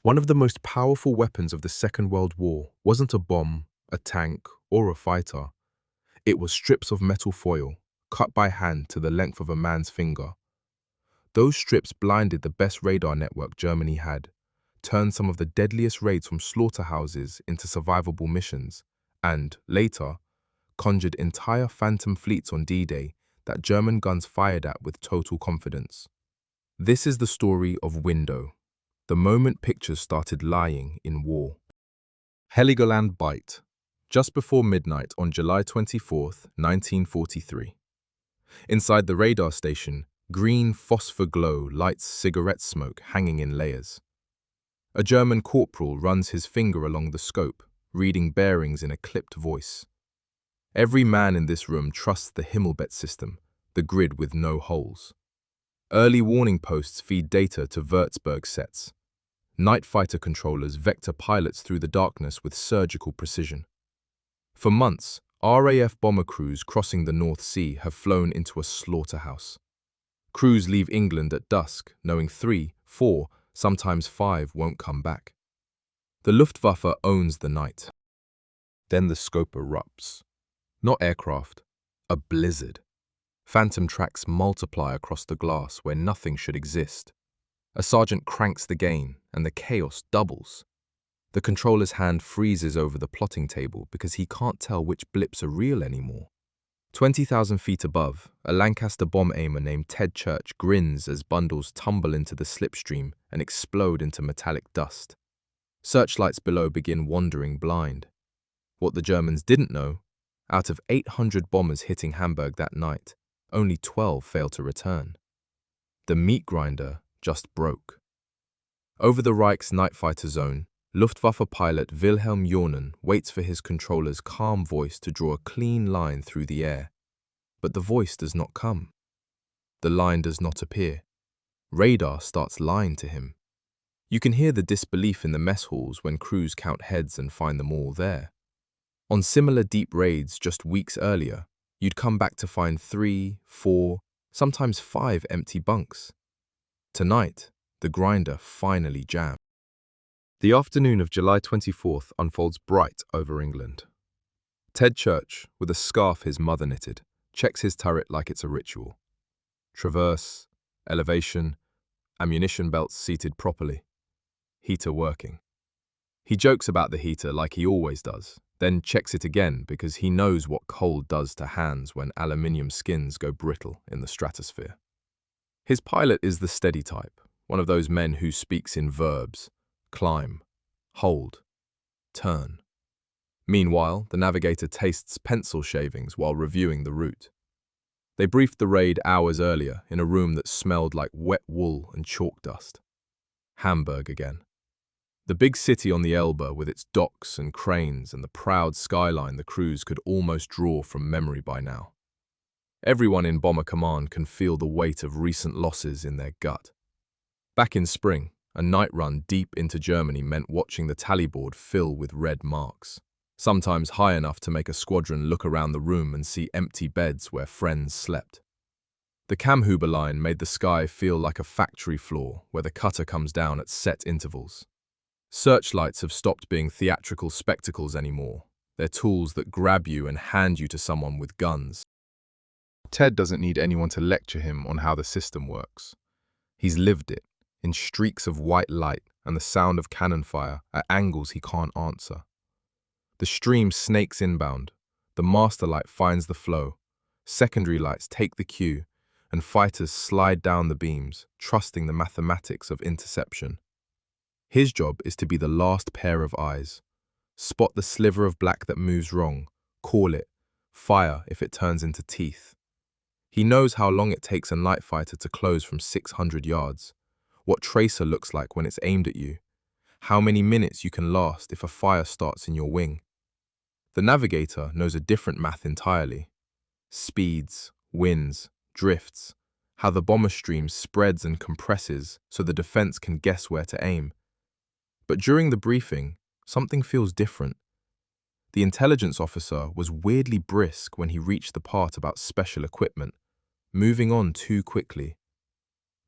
One of the most powerful weapons of the Second World War wasn't a bomb, a tank, or a fighter. It was strips of metal foil, cut by hand to the length of a man's finger. Those strips blinded the best radar network Germany had, turned some of the deadliest raids from slaughterhouses into survivable missions, and, later, conjured entire phantom fleets on D-Day that German guns fired at with total confidence. This is the story of Window, the moment pictures started lying in war. Heligoland Bight, just before midnight on July 24, 1943. Inside the radar station, green phosphor glow lights cigarette smoke hanging in layers. A German corporal runs his finger along the scope, reading bearings in a clipped voice. Every man in this room trusts the Himmelbett system, the grid with no holes. Early warning posts feed data to Würzburg sets. Night fighter controllers vector pilots through the darkness with surgical precision. For months, RAF bomber crews crossing the North Sea have flown into a slaughterhouse. Crews leave England at dusk, knowing 3, 4, sometimes 5 won't come back. The Luftwaffe owns the night. Then the scope erupts. Not aircraft, a blizzard. Phantom tracks multiply across the glass where nothing should exist. A sergeant cranks the gain, and the chaos doubles. The controller's hand freezes over the plotting table because he can't tell which blips are real anymore. 20,000 feet above, a Lancaster bomb aimer named Ted Church grins as bundles tumble into the slipstream and explode into metallic dust. Searchlights below begin wandering blind. What the Germans didn't know, out of 800 bombers hitting Hamburg that night, only 12 failed to return. The meat grinder just broke. Over the Reich's night fighter zone, Luftwaffe pilot Wilhelm Johnen waits for his controller's calm voice to draw a clean line through the air. But the voice does not come. The line does not appear. Radar starts lying to him. You can hear the disbelief in the mess halls when crews count heads and find them all there. On similar deep raids just weeks earlier, you'd come back to find 3, 4, sometimes 5 empty bunks. Tonight, the grinder finally jammed. The afternoon of July 24th unfolds bright over England. Ted Church, with a scarf his mother knitted, checks his turret like it's a ritual. Traverse, elevation, ammunition belts seated properly. Heater working. He jokes about the heater like he always does, then checks it again because he knows what cold does to hands when aluminium skins go brittle in the stratosphere. His pilot is the steady type, one of those men who speaks in verbs. Climb, hold, turn. Meanwhile, the navigator tastes pencil shavings while reviewing the route. They briefed the raid hours earlier in a room that smelled like wet wool and chalk dust. Hamburg again. The big city on the Elbe with its docks and cranes and the proud skyline the crews could almost draw from memory by now. Everyone in Bomber Command can feel the weight of recent losses in their gut. Back in spring, a night run deep into Germany meant watching the tally board fill with red marks, sometimes high enough to make a squadron look around the room and see empty beds where friends slept. The Kammhuber Line made the sky feel like a factory floor where the cutter comes down at set intervals. Searchlights have stopped being theatrical spectacles anymore. They're tools that grab you and hand you to someone with guns. Ted doesn't need anyone to lecture him on how the system works. He's lived it, in streaks of white light and the sound of cannon fire at angles he can't answer. The stream snakes inbound, the master light finds the flow, secondary lights take the cue, and fighters slide down the beams, trusting the mathematics of interception. His job is to be the last pair of eyes, spot the sliver of black that moves wrong, call it, fire if it turns into teeth. He knows how long it takes a night fighter to close from 600 yards, what tracer looks like when it's aimed at you, how many minutes you can last if a fire starts in your wing. The navigator knows a different math entirely. Speeds, winds, drifts, how the bomber stream spreads and compresses so the defense can guess where to aim. But during the briefing, something feels different. The intelligence officer was weirdly brisk when he reached the part about special equipment, moving on too quickly.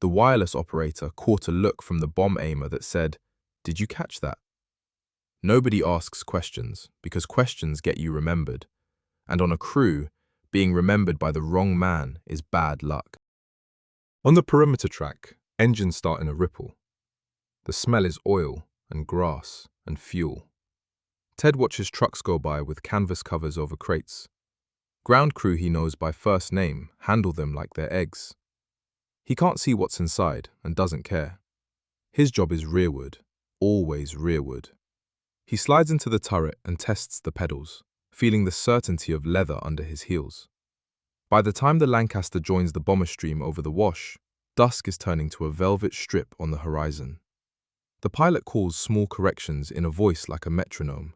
The wireless operator caught a look from the bomb aimer that said, Did you catch that? Nobody asks questions because questions get you remembered. And on a crew, being remembered by the wrong man is bad luck. On the perimeter track, engines start in a ripple. The smell is oil and grass and fuel. Ted watches trucks go by with canvas covers over crates. Ground crew he knows by first name handle them like they're eggs. He can't see what's inside and doesn't care. His job is rearward, always rearward. He slides into the turret and tests the pedals, feeling the certainty of leather under his heels. By the time the Lancaster joins the bomber stream over the wash, dusk is turning to a velvet strip on the horizon. The pilot calls small corrections in a voice like a metronome.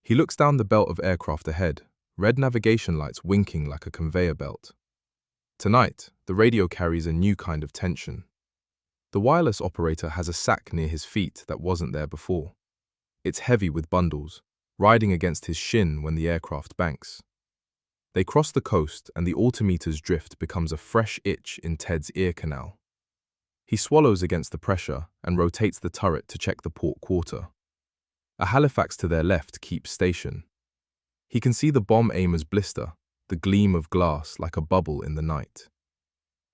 He looks down the belt of aircraft ahead, red navigation lights winking like a conveyor belt. Tonight, the radio carries a new kind of tension. The wireless operator has a sack near his feet that wasn't there before. It's heavy with bundles, riding against his shin when the aircraft banks. They cross the coast and the altimeter's drift becomes a fresh itch in Ted's ear canal. He swallows against the pressure and rotates the turret to check the port quarter. A Halifax to their left keeps station. He can see the bomb aimer's blister, the gleam of glass like a bubble in the night.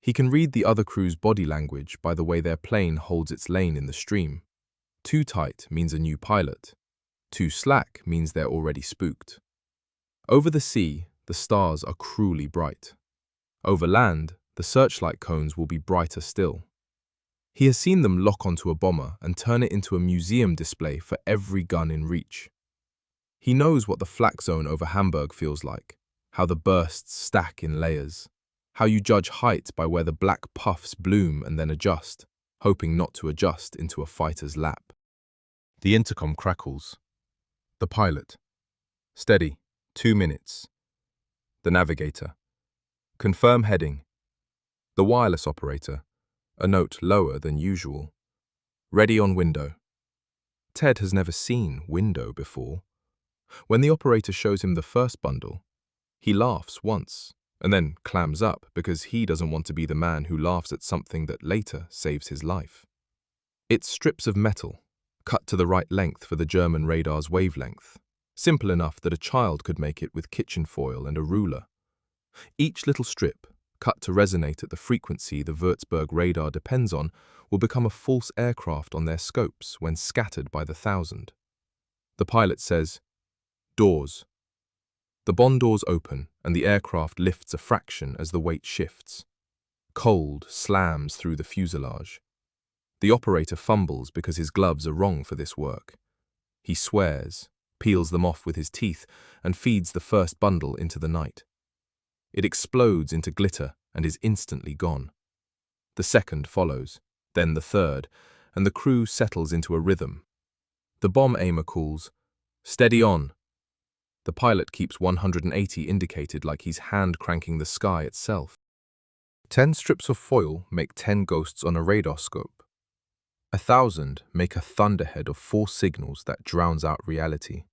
He can read the other crew's body language by the way their plane holds its lane in the stream. Too tight means a new pilot. Too slack means they're already spooked. Over the sea, the stars are cruelly bright. Over land, the searchlight cones will be brighter still. He has seen them lock onto a bomber and turn it into a museum display for every gun in reach. He knows what the flak zone over Hamburg feels like, how the bursts stack in layers, how you judge height by where the black puffs bloom and then adjust, hoping not to adjust into a fighter's lap. The intercom crackles. The pilot. Steady, 2 minutes. The navigator. Confirm heading. The wireless operator. A note lower than usual. Ready on window. Ted has never seen window before. When the operator shows him the first bundle, he laughs once and then clams up because he doesn't want to be the man who laughs at something that later saves his life. It's strips of metal, cut to the right length for the German radar's wavelength, simple enough that a child could make it with kitchen foil and a ruler. Each little strip, cut to resonate at the frequency the Würzburg radar depends on, will become a false aircraft on their scopes when scattered by the thousand. The pilot says, "Doors." The bond doors open and the aircraft lifts a fraction as the weight shifts. Cold slams through the fuselage. The operator fumbles because his gloves are wrong for this work. He swears, peels them off with his teeth, and feeds the first bundle into the night. It explodes into glitter and is instantly gone. The second follows, then the third, and the crew settles into a rhythm. The bomb aimer calls, "Steady on." The pilot keeps 180 indicated like he's hand-cranking the sky itself. 10 strips of foil make 10 ghosts on a radar scope. 1,000 make a thunderhead of 4 signals that drowns out reality.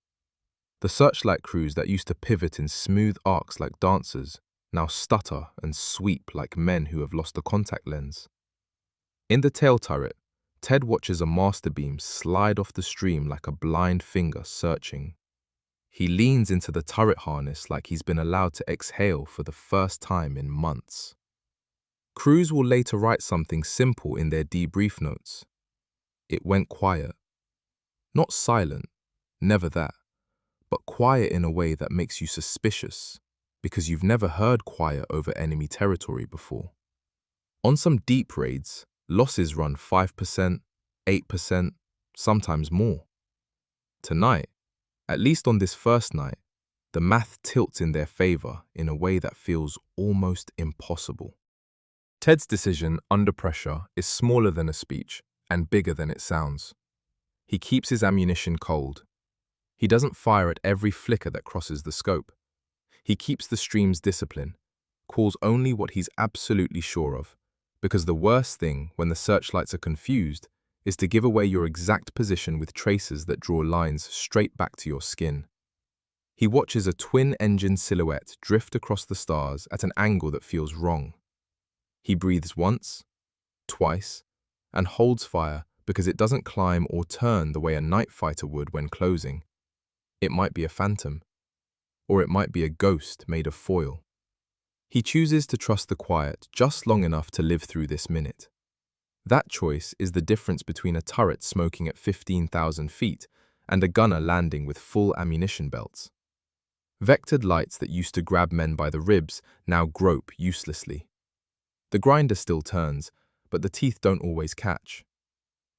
The searchlight crews that used to pivot in smooth arcs like dancers now stutter and sweep like men who have lost a contact lens. In the tail turret, Ted watches a master beam slide off the stream like a blind finger searching. He leans into the turret harness like he's been allowed to exhale for the first time in months. Crews will later write something simple in their debrief notes. It went quiet. Not silent, never that, but quiet in a way that makes you suspicious, because you've never heard quiet over enemy territory before. On some deep raids, losses run 5%, 8%, sometimes more. Tonight, at least on this first night, the math tilts in their favor in a way that feels almost impossible. Ted's decision under pressure is smaller than a speech and bigger than it sounds. He keeps his ammunition cold. He doesn't fire at every flicker that crosses the scope. He keeps the stream's discipline, calls only what he's absolutely sure of, because the worst thing when the searchlights are confused is to give away your exact position with tracers that draw lines straight back to your skin. He watches a twin-engine silhouette drift across the stars at an angle that feels wrong. He breathes once, twice, and holds fire because it doesn't climb or turn the way a night fighter would when closing. It might be a phantom, or it might be a ghost made of foil. He chooses to trust the quiet just long enough to live through this minute. That choice is the difference between a turret smoking at 15,000 feet and a gunner landing with full ammunition belts. Vectored lights that used to grab men by the ribs now grope uselessly. The grinder still turns, but the teeth don't always catch.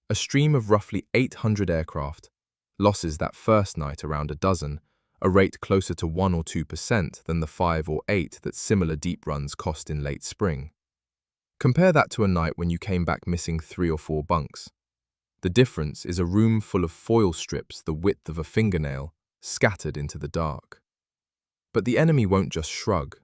A stream of roughly 800 aircraft, losses that first night around a dozen, a rate closer to 1 or 2% than the 5 or 8 that similar deep runs cost in late spring. Compare that to a night when you came back missing 3 or 4 bunks. The difference is a room full of foil strips the width of a fingernail, scattered into the dark. But the enemy won't just shrug.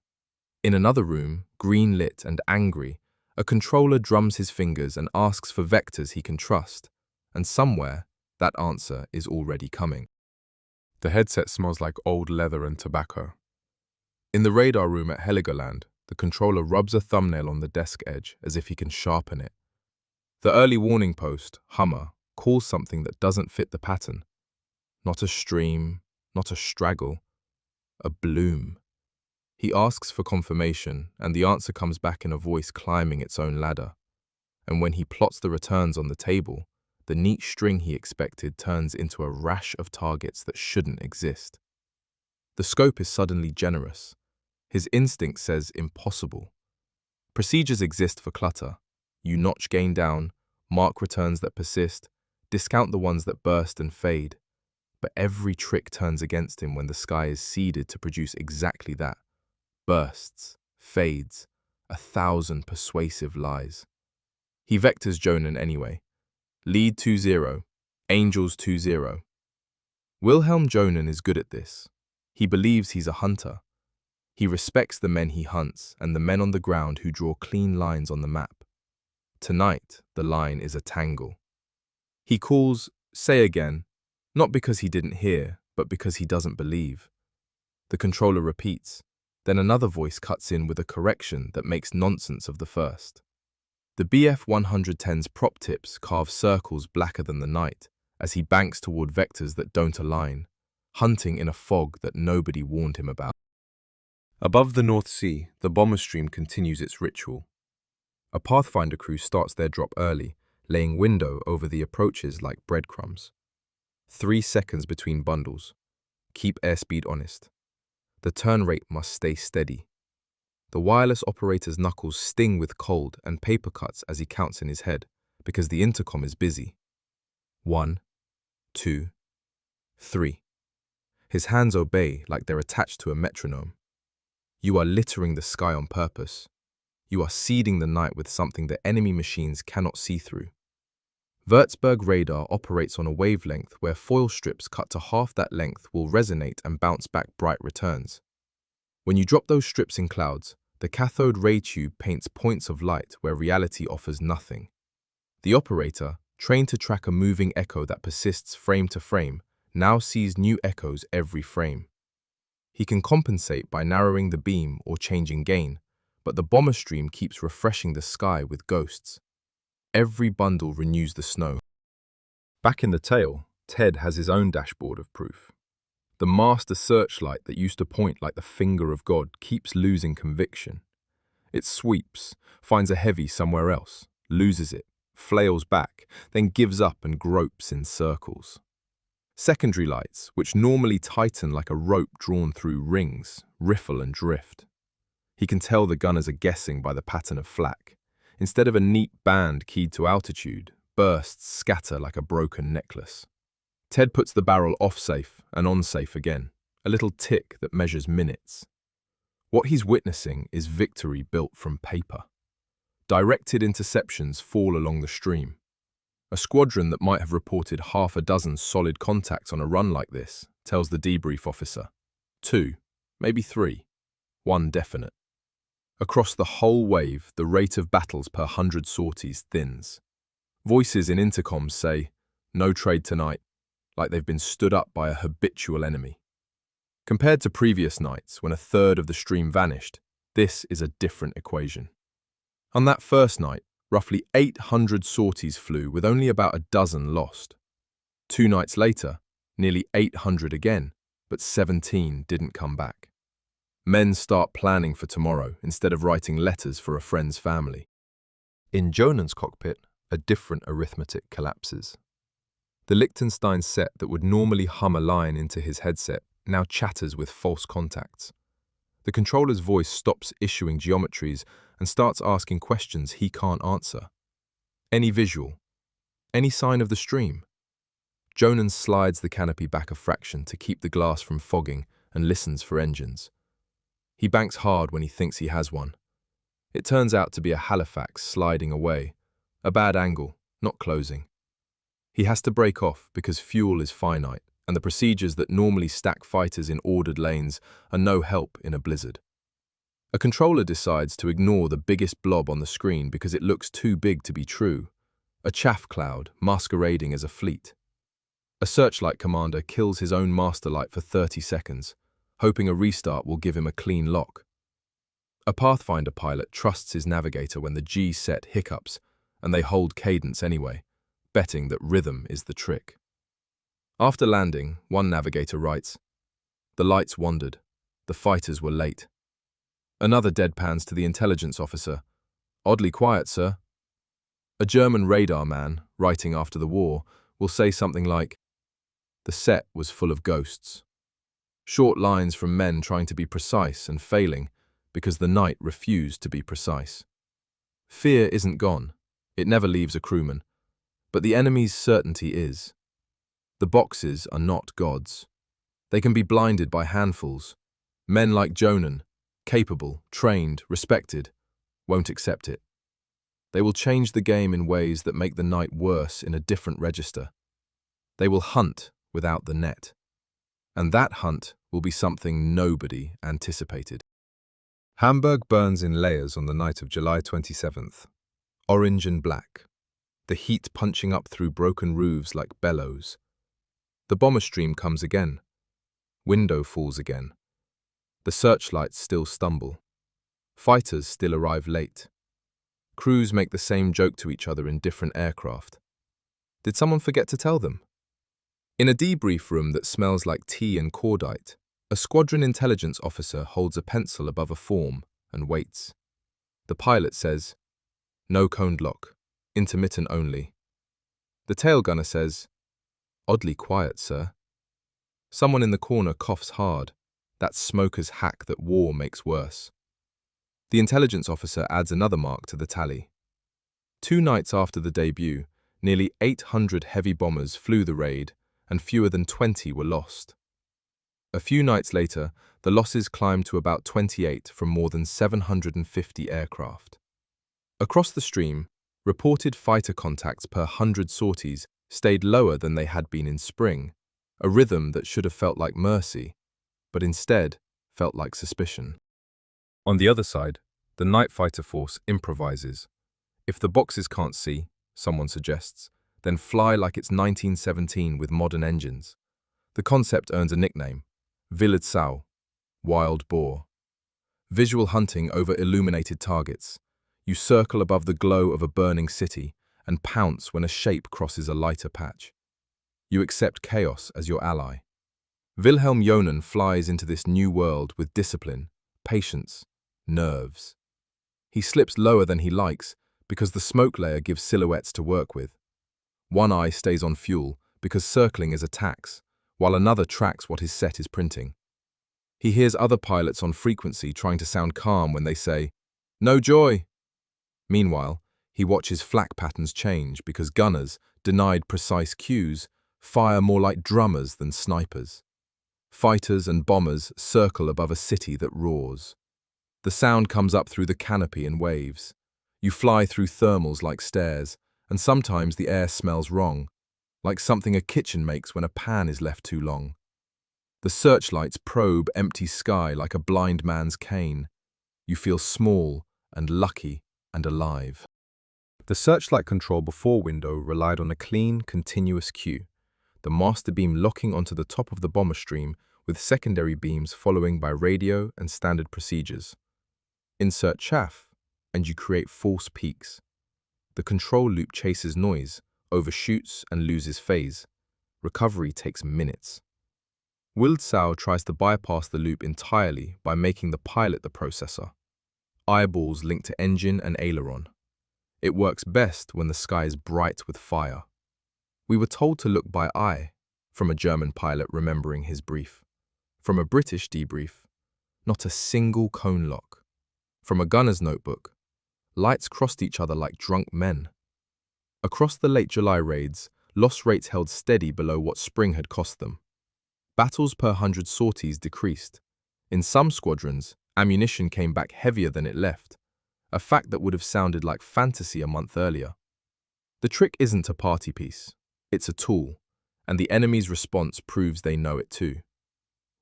In another room, green-lit and angry, a controller drums his fingers and asks for vectors he can trust, and somewhere, that answer is already coming. The headset smells like old leather and tobacco. In the radar room at Heligoland, the controller rubs a thumbnail on the desk edge as if he can sharpen it. The early warning post, Hummer, calls something that doesn't fit the pattern. Not a stream, not a straggle, a bloom. He asks for confirmation, and the answer comes back in a voice climbing its own ladder. And when he plots the returns on the table, the neat string he expected turns into a rash of targets that shouldn't exist. The scope is suddenly generous. His instinct says impossible. Procedures exist for clutter. You notch gain down, mark returns that persist, discount the ones that burst and fade. But every trick turns against him when the sky is seeded to produce exactly that. Bursts, fades, 1,000 persuasive lies. He vectors Johnen anyway. Lead 2-0, Angels 2-0. Wilhelm Johnen is good at this. He believes he's a hunter. He respects the men he hunts and the men on the ground who draw clean lines on the map. Tonight, the line is a tangle. He calls, say again, not because he didn't hear, but because he doesn't believe. The controller repeats. Then another voice cuts in with a correction that makes nonsense of the first. The BF 110's prop tips carve circles blacker than the night as he banks toward vectors that don't align, hunting in a fog that nobody warned him about. Above the North Sea, the bomber stream continues its ritual. A Pathfinder crew starts their drop early, laying window over the approaches like breadcrumbs. 3 seconds between bundles. Keep airspeed honest. The turn rate must stay steady. The wireless operator's knuckles sting with cold and paper cuts as he counts in his head, because the intercom is busy. 1, 2, 3. His hands obey like they're attached to a metronome. You are littering the sky on purpose. You are seeding the night with something that enemy machines cannot see through. Würzburg radar operates on a wavelength where foil strips cut to half that length will resonate and bounce back bright returns. When you drop those strips in clouds, the cathode ray tube paints points of light where reality offers nothing. The operator, trained to track a moving echo that persists frame to frame, now sees new echoes every frame. He can compensate by narrowing the beam or changing gain, but the bomber stream keeps refreshing the sky with ghosts. Every bundle renews the snow. Back in the tail, Ted has his own dashboard of proof. The master searchlight that used to point like the finger of God keeps losing conviction. It sweeps, finds a heavy somewhere else, loses it, flails back, then gives up and gropes in circles. Secondary lights, which normally tighten like a rope drawn through rings, riffle and drift. He can tell the gunners are guessing by the pattern of flak. Instead of a neat band keyed to altitude, bursts scatter like a broken necklace. Ted puts the barrel off safe and on safe again, a little tick that measures minutes. What he's witnessing is victory built from paper. Directed interceptions fall along the stream. A squadron that might have reported 6 solid contacts on a run like this tells the debrief officer. 2, maybe 3, 1 definite. Across the whole wave, the rate of battles per 100 sorties thins. Voices in intercoms say, "No trade tonight," like they've been stood up by a habitual enemy. Compared to previous nights, when 1/3 of the stream vanished, this is a different equation. On that first night, Roughly 800 sorties flew with only about a dozen lost. 2 nights later, nearly 800 again, but 17 didn't come back. Men start planning for tomorrow instead of writing letters for a friend's family. In Johnnen's cockpit, a different arithmetic collapses. The Liechtenstein set that would normally hum a line into his headset now chatters with false contacts. The controller's voice stops issuing geometries and starts asking questions he can't answer. Any visual? Any sign of the stream? Johnen slides the canopy back a fraction to keep the glass from fogging and listens for engines. He banks hard when he thinks he has one. It turns out to be a Halifax sliding away, a bad angle, not closing. He has to break off because fuel is finite, and the procedures that normally stack fighters in ordered lanes are no help in a blizzard. A controller decides to ignore the biggest blob on the screen because it looks too big to be true, a chaff cloud masquerading as a fleet. A searchlight commander kills his own master light for 30 seconds, hoping a restart will give him a clean lock. A Pathfinder pilot trusts his navigator when the G set hiccups, and they hold cadence anyway, betting that rhythm is the trick. After landing, one navigator writes, "The lights wandered. The fighters were late." Another deadpans to the intelligence officer, "Oddly quiet, sir." A German radar man, writing after the war, will say something like, "The set was full of ghosts." Short lines from men trying to be precise and failing because the night refused to be precise. Fear isn't gone. It never leaves a crewman. But the enemy's certainty is. The boxes are not gods. They can be blinded by handfuls. Men like Johnen, capable, trained, respected, won't accept it. They will change the game in ways that make the night worse in a different register. They will hunt without the net. And that hunt will be something nobody anticipated. Hamburg burns in layers on the night of July 27th. Orange and black. The heat punching up through broken roofs like bellows. The bomber stream comes again. Window falls again. The searchlights still stumble. Fighters still arrive late. Crews make the same joke to each other in different aircraft. Did someone forget to tell them? In a debrief room that smells like tea and cordite, a squadron intelligence officer holds a pencil above a form and waits. The pilot says, "No coned lock, intermittent only." The tail gunner says, "Oddly quiet, sir." Someone in the corner coughs hard, that smoker's hack that war makes worse. The intelligence officer adds another mark to the tally. 2 nights after the debut, nearly 800 heavy bombers flew the raid, and fewer than 20 were lost. A few nights later, the losses climbed to about 28 from more than 750 aircraft. Across the stream, reported fighter contacts per 100 sorties stayed lower than they had been in spring, a rhythm that should have felt like mercy, but instead felt like suspicion. On the other side, the night fighter force improvises. If the boxes can't see, someone suggests, then fly like it's 1917 with modern engines. The concept earns a nickname, Wildsau, wild boar. Visual hunting over illuminated targets. You circle above the glow of a burning city and pounce when a shape crosses a lighter patch. You accept chaos as your ally. Wilhelm Johnen flies into this new world with discipline, patience, nerves. He slips lower than he likes because the smoke layer gives silhouettes to work with. One eye stays on fuel because circling is a tax, while another tracks what his set is printing. He hears other pilots on frequency trying to sound calm when they say, "No joy." Meanwhile, he watches flak patterns change because gunners, denied precise cues, fire more like drummers than snipers. Fighters and bombers circle above a city that roars. The sound comes up through the canopy in waves. You fly through thermals like stairs, and sometimes the air smells wrong, like something a kitchen makes when a pan is left too long. The searchlights probe empty sky like a blind man's cane. You feel small and lucky and alive. The searchlight control before window relied on a clean, continuous cue, the master beam locking onto the top of the bomber stream with secondary beams following by radio and standard procedures. Insert chaff, and you create false peaks. The control loop chases noise, overshoots and loses phase. Recovery takes minutes. Wilhelm tries to bypass the loop entirely by making the pilot the processor. Eyeballs linked to engine and aileron. It works best when the sky is bright with fire. We were told to look by eye, from a German pilot remembering his brief. From a British debrief, not a single cone lock. From a gunner's notebook, lights crossed each other like drunk men. Across the late July raids, loss rates held steady below what spring had cost them. Battles per 100 sorties decreased. In some squadrons, ammunition came back heavier than it left, a fact that would have sounded like fantasy a month earlier. The trick isn't a party piece, it's a tool, and the enemy's response proves they know it too.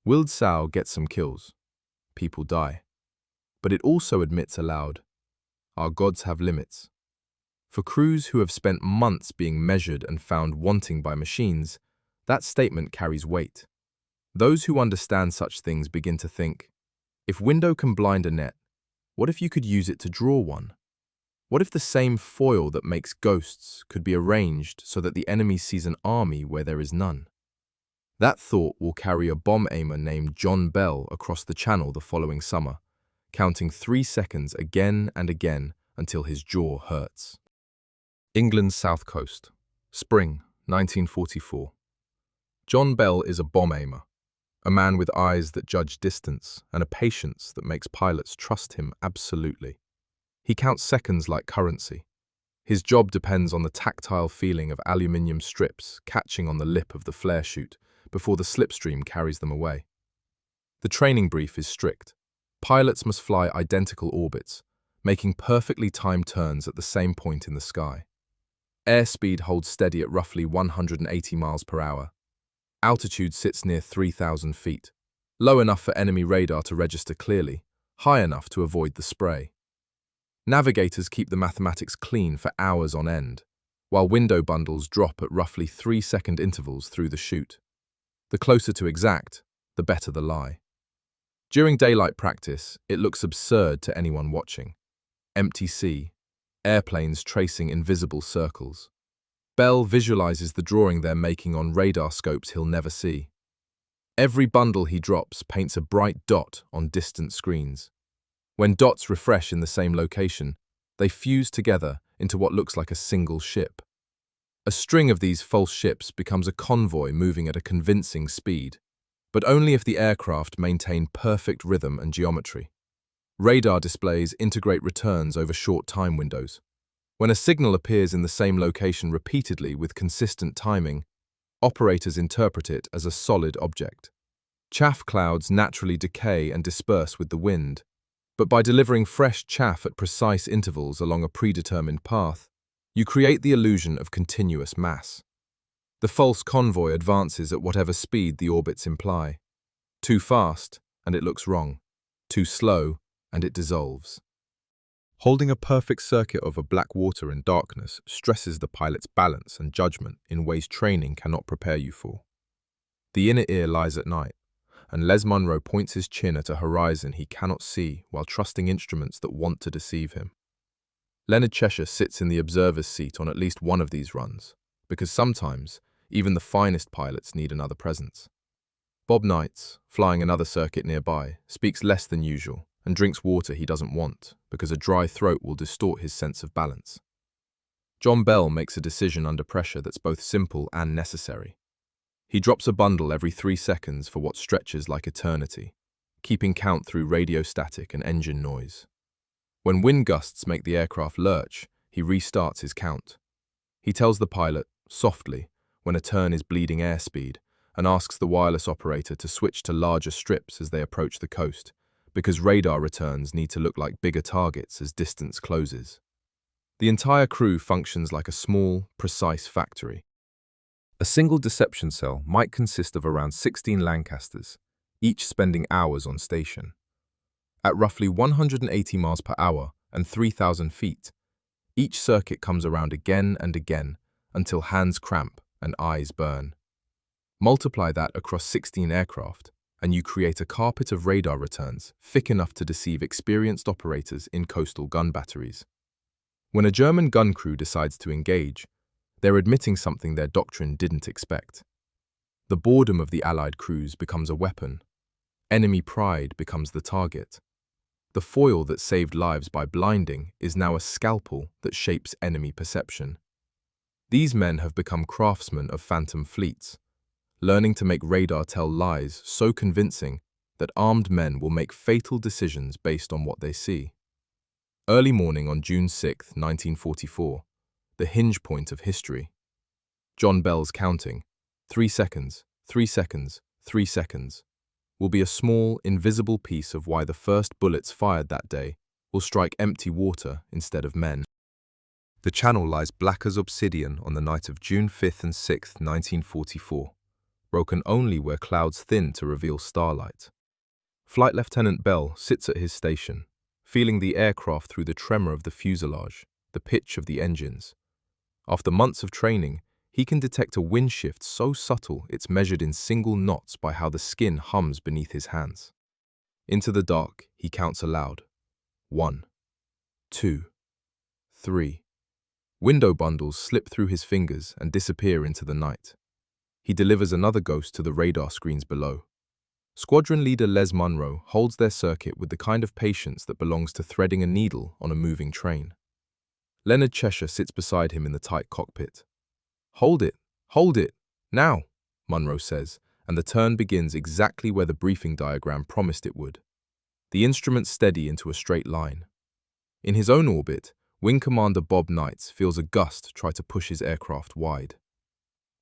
Wilhelm gets some kills. People die. But it also admits aloud, our gods have limits. For crews who have spent months being measured and found wanting by machines, that statement carries weight. Those who understand such things begin to think, if window can blind a net, what if you could use it to draw one? What if the same foil that makes ghosts could be arranged so that the enemy sees an army where there is none? That thought will carry a bomb aimer named John Bell across the channel the following summer, counting 3 seconds again and again until his jaw hurts. England's South Coast, Spring, 1944. John Bell is a bomb aimer, a man with eyes that judge distance and a patience that makes pilots trust him absolutely. He counts seconds like currency. His job depends on the tactile feeling of aluminium strips catching on the lip of the flare chute before the slipstream carries them away. The training brief is strict. Pilots must fly identical orbits, making perfectly timed turns at the same point in the sky. Airspeed holds steady at roughly 180 miles per hour. Altitude sits near 3,000 feet, low enough for enemy radar to register clearly, high enough to avoid the spray. Navigators keep the mathematics clean for hours on end, while window bundles drop at roughly 3-second intervals through the chute. The closer to exact, the better the lie. During daylight practice, it looks absurd to anyone watching. Empty sea, airplanes tracing invisible circles. Bell visualizes the drawing they're making on radar scopes he'll never see. Every bundle he drops paints a bright dot on distant screens. When dots refresh in the same location, they fuse together into what looks like a single ship. A string of these false ships becomes a convoy moving at a convincing speed, but only if the aircraft maintain perfect rhythm and geometry. Radar displays integrate returns over short time windows. When a signal appears in the same location repeatedly with consistent timing, operators interpret it as a solid object. Chaff clouds naturally decay and disperse with the wind, but by delivering fresh chaff at precise intervals along a predetermined path, you create the illusion of continuous mass. The false convoy advances at whatever speed the orbits imply. Too fast, and it looks wrong. Too slow, and it dissolves. Holding a perfect circuit over black water in darkness stresses the pilot's balance and judgment in ways training cannot prepare you for. The inner ear lies at night, and Les Munro points his chin at a horizon he cannot see while trusting instruments that want to deceive him. Leonard Cheshire sits in the observer's seat on at least one of these runs, because sometimes even the finest pilots need another presence. Bob Knights, flying another circuit nearby, speaks less than usual and drinks water he doesn't want because a dry throat will distort his sense of balance. John Bell makes a decision under pressure that's both simple and necessary. He drops a bundle every 3 seconds for what stretches like eternity, keeping count through radio static and engine noise. When wind gusts make the aircraft lurch, he restarts his count. He tells the pilot, softly, when a turn is bleeding airspeed, and asks the wireless operator to switch to larger strips as they approach the coast, because radar returns need to look like bigger targets as distance closes. The entire crew functions like a small, precise factory. A single deception cell might consist of around 16 Lancasters, each spending hours on station. At roughly 180 miles per hour and 3,000 feet, each circuit comes around again and again until hands cramp and eyes burn. Multiply that across 16 aircraft, and you create a carpet of radar returns thick enough to deceive experienced operators in coastal gun batteries. When a German gun crew decides to engage, they're admitting something their doctrine didn't expect. The boredom of the Allied crews becomes a weapon. Enemy pride becomes the target. The foil that saved lives by blinding is now a scalpel that shapes enemy perception. These men have become craftsmen of phantom fleets, learning to make radar tell lies so convincing that armed men will make fatal decisions based on what they see. Early morning on June 6, 1944, the hinge point of history. John Bell's counting, 3 seconds, 3 seconds, 3 seconds, will be a small, invisible piece of why the first bullets fired that day will strike empty water instead of men. The channel lies black as obsidian on the night of June 5th and 6th, 1944, broken only where clouds thin to reveal starlight. Flight Lieutenant Bell sits at his station, feeling the aircraft through the tremor of the fuselage, the pitch of the engines. After months of training, he can detect a wind shift so subtle it's measured in single knots by how the skin hums beneath his hands. Into the dark, he counts aloud. 1, 2, 3. Window bundles slip through his fingers and disappear into the night. He delivers another ghost to the radar screens below. Squadron leader Les Munro holds their circuit with the kind of patience that belongs to threading a needle on a moving train. Leonard Cheshire sits beside him in the tight cockpit. Hold it, now, Munro says, and the turn begins exactly where the briefing diagram promised it would. The instruments steady into a straight line. In his own orbit, Wing Commander Bob Knights feels a gust try to push his aircraft wide.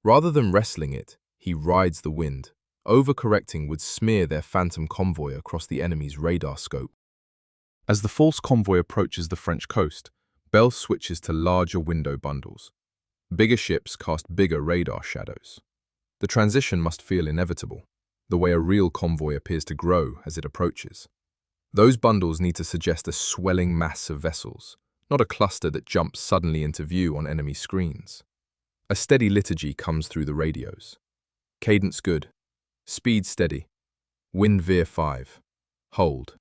Rather than wrestling it, he rides the wind. Overcorrecting would smear their phantom convoy across the enemy's radar scope. As the false convoy approaches the French coast, Bell switches to larger window bundles. Bigger ships cast bigger radar shadows. The transition must feel inevitable, the way a real convoy appears to grow as it approaches. Those bundles need to suggest a swelling mass of vessels, not a cluster that jumps suddenly into view on enemy screens. A steady liturgy comes through the radios. Cadence good. Speed steady. Wind veer 5. Hold.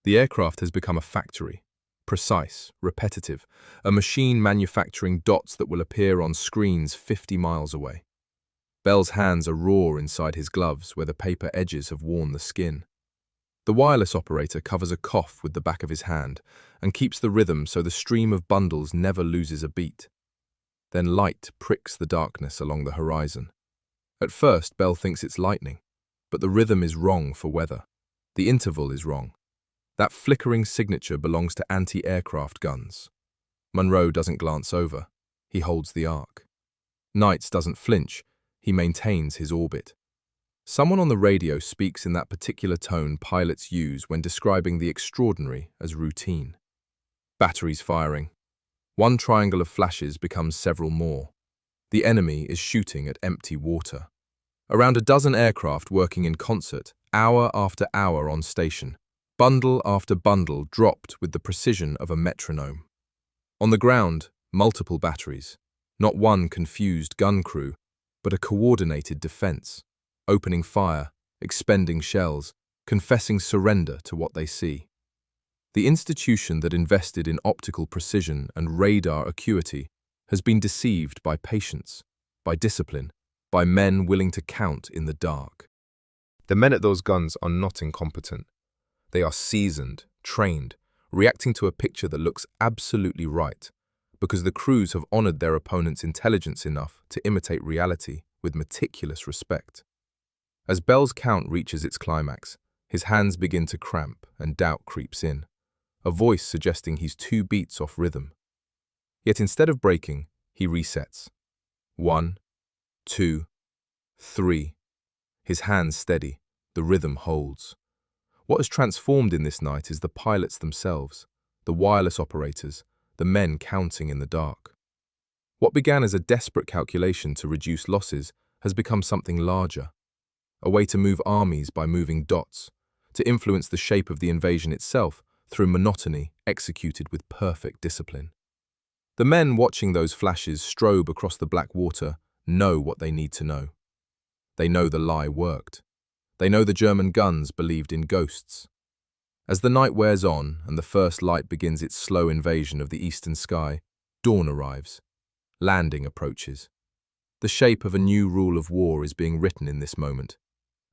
The aircraft has become a factory. Precise, repetitive, a machine manufacturing dots that will appear on screens 50 miles away. Bell's hands are raw inside his gloves where the paper edges have worn the skin. The wireless operator covers a cough with the back of his hand and keeps the rhythm so the stream of bundles never loses a beat. Then light pricks the darkness along the horizon. At first, Bell thinks it's lightning, but the rhythm is wrong for weather. The interval is wrong. That flickering signature belongs to anti-aircraft guns. Munro doesn't glance over. He holds the arc. Knights doesn't flinch. He maintains his orbit. Someone on the radio speaks in that particular tone pilots use when describing the extraordinary as routine. Batteries firing. One triangle of flashes becomes several more. The enemy is shooting at empty water. Around a dozen aircraft working in concert, hour after hour on station. Bundle after bundle dropped with the precision of a metronome. On the ground, multiple batteries. Not one confused gun crew, but a coordinated defense. Opening fire, expending shells, confessing surrender to what they see. The institution that invested in optical precision and radar acuity has been deceived by patience, by discipline, by men willing to count in the dark. The men at those guns are not incompetent. They are seasoned, trained, reacting to a picture that looks absolutely right, because the crews have honored their opponent's intelligence enough to imitate reality with meticulous respect. As Bell's count reaches its climax, his hands begin to cramp and doubt creeps in, a voice suggesting he's 2 beats off rhythm. Yet instead of breaking, he resets. 1, 2, 3. His hands steady, the rhythm holds. What has transformed in this night is the pilots themselves, the wireless operators, the men counting in the dark. What began as a desperate calculation to reduce losses has become something larger. A way to move armies by moving dots, to influence the shape of the invasion itself through monotony executed with perfect discipline. The men watching those flashes strobe across the black water know what they need to know. They know the lie worked. They know the German guns believed in ghosts. As the night wears on and the first light begins its slow invasion of the eastern sky, dawn arrives. Landing approaches. The shape of a new rule of war is being written in this moment.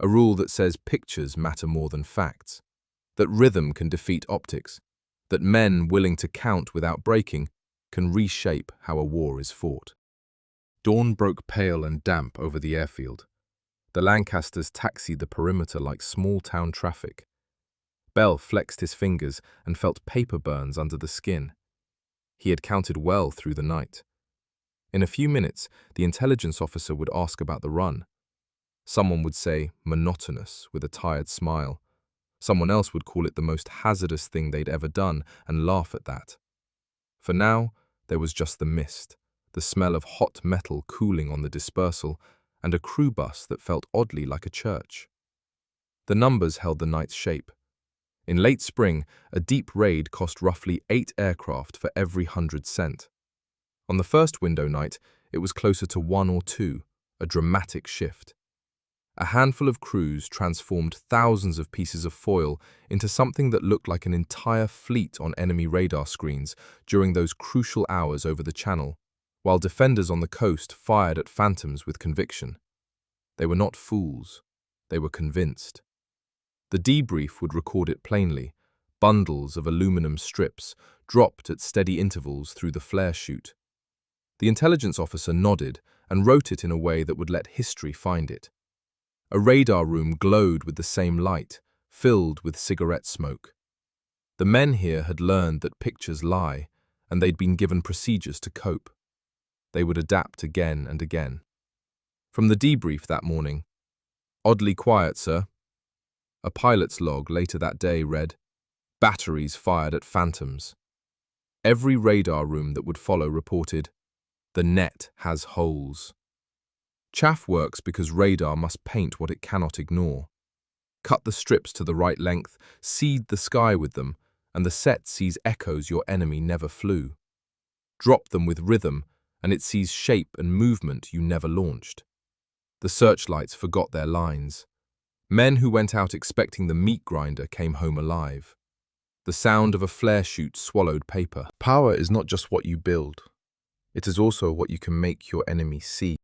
A rule that says pictures matter more than facts, that rhythm can defeat optics, that men willing to count without breaking can reshape how a war is fought. Dawn broke pale and damp over the airfield. The Lancasters taxied the perimeter like small-town traffic. Bell flexed his fingers and felt paper burns under the skin. He had counted well through the night. In a few minutes, the intelligence officer would ask about the run. Someone would say monotonous with a tired smile. Someone else would call it the most hazardous thing they'd ever done and laugh at that. For now, there was just the mist, the smell of hot metal cooling on the dispersal, and a crew bus that felt oddly like a church. The numbers held the night's shape. In late spring, a deep raid cost roughly 8 aircraft for every 100 sent. On the first window night, it was closer to 1 or 2, a dramatic shift. A handful of crews transformed thousands of pieces of foil into something that looked like an entire fleet on enemy radar screens during those crucial hours over the channel, while defenders on the coast fired at phantoms with conviction. They were not fools. They were convinced. The debrief would record it plainly, bundles of aluminum strips dropped at steady intervals through the flare chute. The intelligence officer nodded and wrote it in a way that would let history find it. A radar room glowed with the same light, filled with cigarette smoke. The men here had learned that pictures lie, and they'd been given procedures to cope. They would adapt again and again. From the debrief that morning, "Oddly quiet, sir." A pilot's log later that day read, "Batteries fired at phantoms." Every radar room that would follow reported, "The net has holes." Chaff works because radar must paint what it cannot ignore. Cut the strips to the right length, seed the sky with them, and the set sees echoes your enemy never flew. Drop them with rhythm, and it sees shape and movement you never launched. The searchlights forgot their lines. Men who went out expecting the meat grinder came home alive. The sound of a flare chute swallowed paper. Power is not just what you build. It is also what you can make your enemy see.